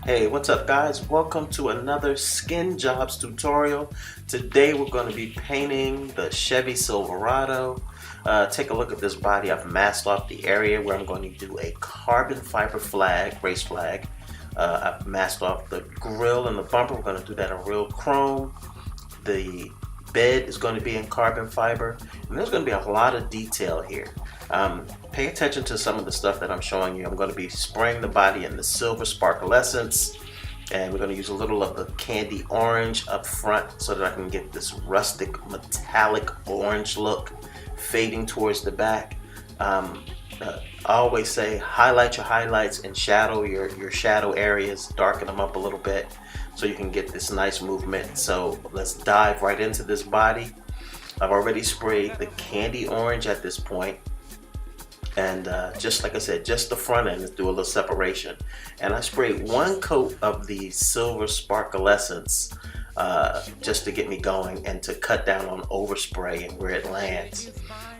Hey, what's up guys? Welcome to another Skin Jobs tutorial. Today we're going to be painting the Chevy Silverado. Take a look at this body. I've masked off the area where I'm going to do a carbon fiber flag, race flag. I've masked off the grille and the bumper. We're going to do that in real chrome. The bed is going to be in carbon fiber, and there's going to be a lot of detail here. Pay attention to some of the stuff that I'm showing you. I'm going to be spraying the body in the silver sparklescence, and we're going to use a little of the candy orange up front so that I can get this rustic metallic orange look fading towards the back. I always say highlight your highlights and shadow your shadow areas, darken them up a little bit so you can get this nice movement. So let's dive right into this body. I've already sprayed the candy orange at this point, and just like I said, just the front end, let's do a little separation. And I sprayed one coat of the silver sparklescence just to get me going and to cut down on overspray and where it lands.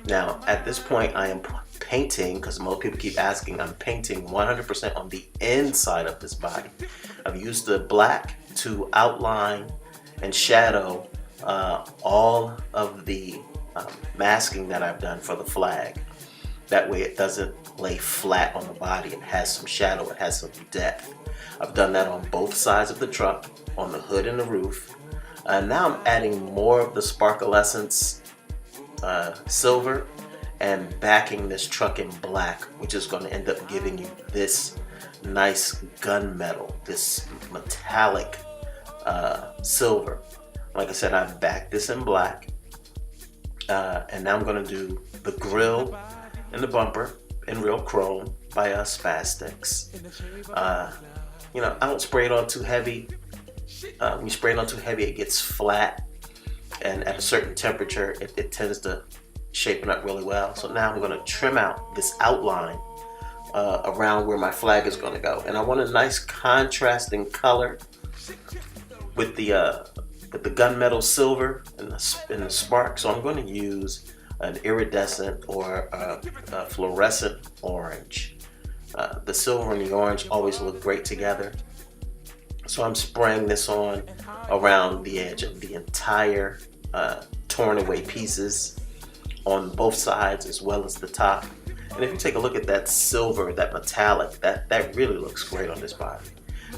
Now at this point I am painting, because most people keep asking, I'm painting 100% on the inside of this body. I've used the black to outline and shadow all of the masking that I've done for the flag. That way it doesn't lay flat on the body. It has some shadow, it has some depth. I've done that on both sides of the truck, on the hood and the roof. Now I'm adding more of the sparklescence silver and backing this truck in black, which is going to end up giving you this nice gunmetal, this metallic silver. Like I said, I've backed this in black, and now I'm going to do the grille and the bumper in real chrome by Spastics. You know, I don't spray it on too heavy. When you spray it on too heavy, it gets flat, and at a certain temperature it tends to shape it up really well. So now I'm going to trim out this outline around where my flag is going to go, and I want a nice contrasting color with the gunmetal silver and the spark. So I'm going to use an iridescent or a fluorescent orange. The silver and the orange always look great together. So I'm spraying this on around the edge of the entire torn away pieces on both sides as well as the top. And if you take a look at that silver, that metallic, that really looks great on this body.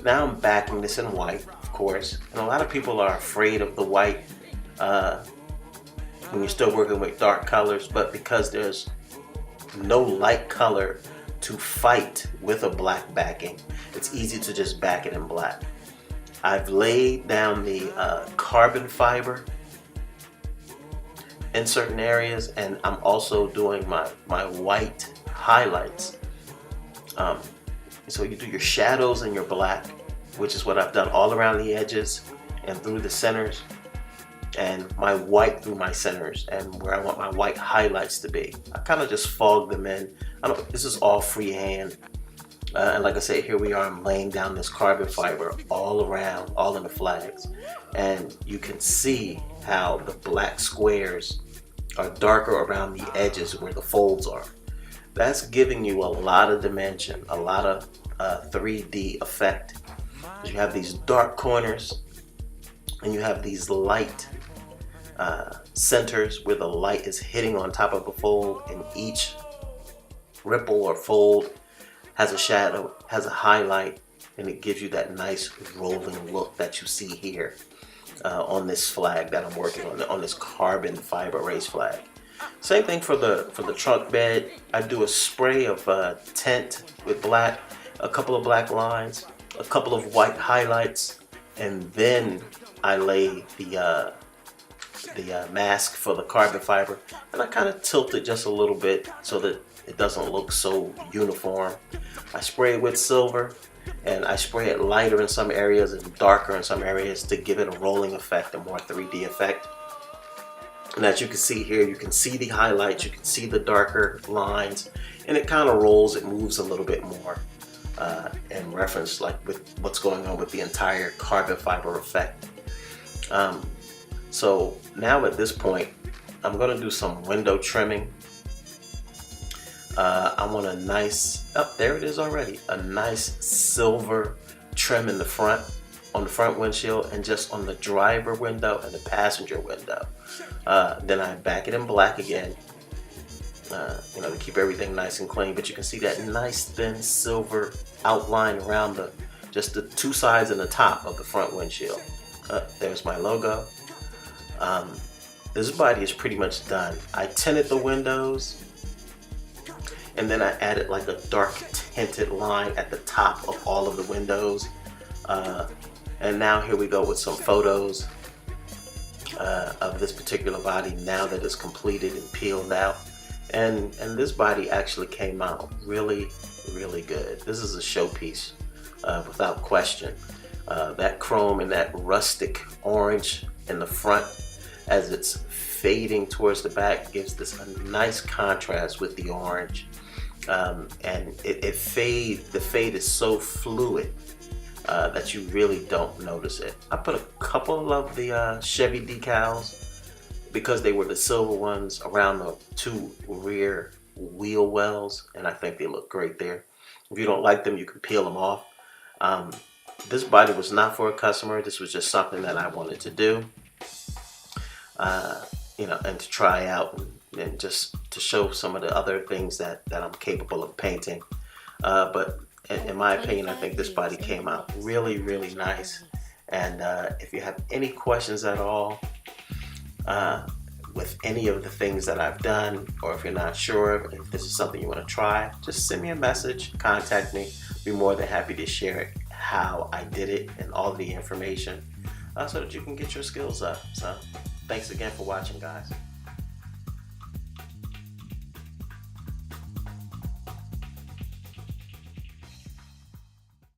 Now I'm backing this in white, of course, and a lot of people are afraid of the white when you're still working with dark colors, but because there's no light color to fight with a black backing, it's easy to just back it in black. I've laid down the carbon fiber in certain areas, and I'm also doing my white highlights. So you do your shadows in your black, which is what I've done all around the edges and through the centers, and my white through my centers and where I want my white highlights to be. I kind of just fog them in. This is all freehand. And like I said, here we are, I'm laying down this carbon fiber all around, all in the flags. And you can see how the black squares are darker around the edges where the folds are. That's giving you a lot of dimension, a lot of 3D effect. You have these dark corners and you have these light centers where the light is hitting on top of the fold, and each ripple or fold has a shadow, has a highlight, and it gives you that nice rolling look that you see here on this flag that I'm working on this carbon fiber race flag. Same thing for the trunk bed. I do a spray of tint with black, a couple of black lines, a couple of white highlights, and then I lay the mask for the carbon fiber, and I kind of tilt it just a little bit so that it doesn't look so uniform. I spray it with silver, and I spray it lighter in some areas and darker in some areas to give it a rolling effect, a more 3D effect. And as you can see here, you can see the highlights, you can see the darker lines, and it kind of rolls, it moves a little bit more in reference like with what's going on with the entire carbon fiber effect. So now at this point, I'm going to do some window trimming. I want a nice, oh, there it is already, a nice silver trim in the front, on the front windshield, and just on the driver window and the passenger window. Then I back it in black again, you know, to keep everything nice and clean. But you can see that nice thin silver outline around just the two sides and the top of the front windshield. There's my logo. This body is pretty much done. I tinted the windows, and then I added like a dark tinted line at the top of all of the windows. And now here we go with some photos of this particular body now that it's completed and peeled out. And this body actually came out really, really good. This is a showpiece without question. That chrome and that rustic orange in the front as it's fading towards the back gives this a nice contrast with the orange. And the fade is so fluid that you really don't notice it. I put a couple of the Chevy decals, because they were the silver ones, around the two rear wheel wells, and I think they look great there. If you don't like them, you can peel them off. This body was not for a customer. This was just something that I wanted to do, you know, and to try out, and just to show some of the other things that I'm capable of painting. But in my opinion, I think this body came out really, really nice. And if you have any questions at all with any of the things that I've done, or if you're not sure if this is something you want to try, just send me a message, contact me. Be more than happy to share how I did it and all the information so that you can get your skills up. So thanks again for watching, guys.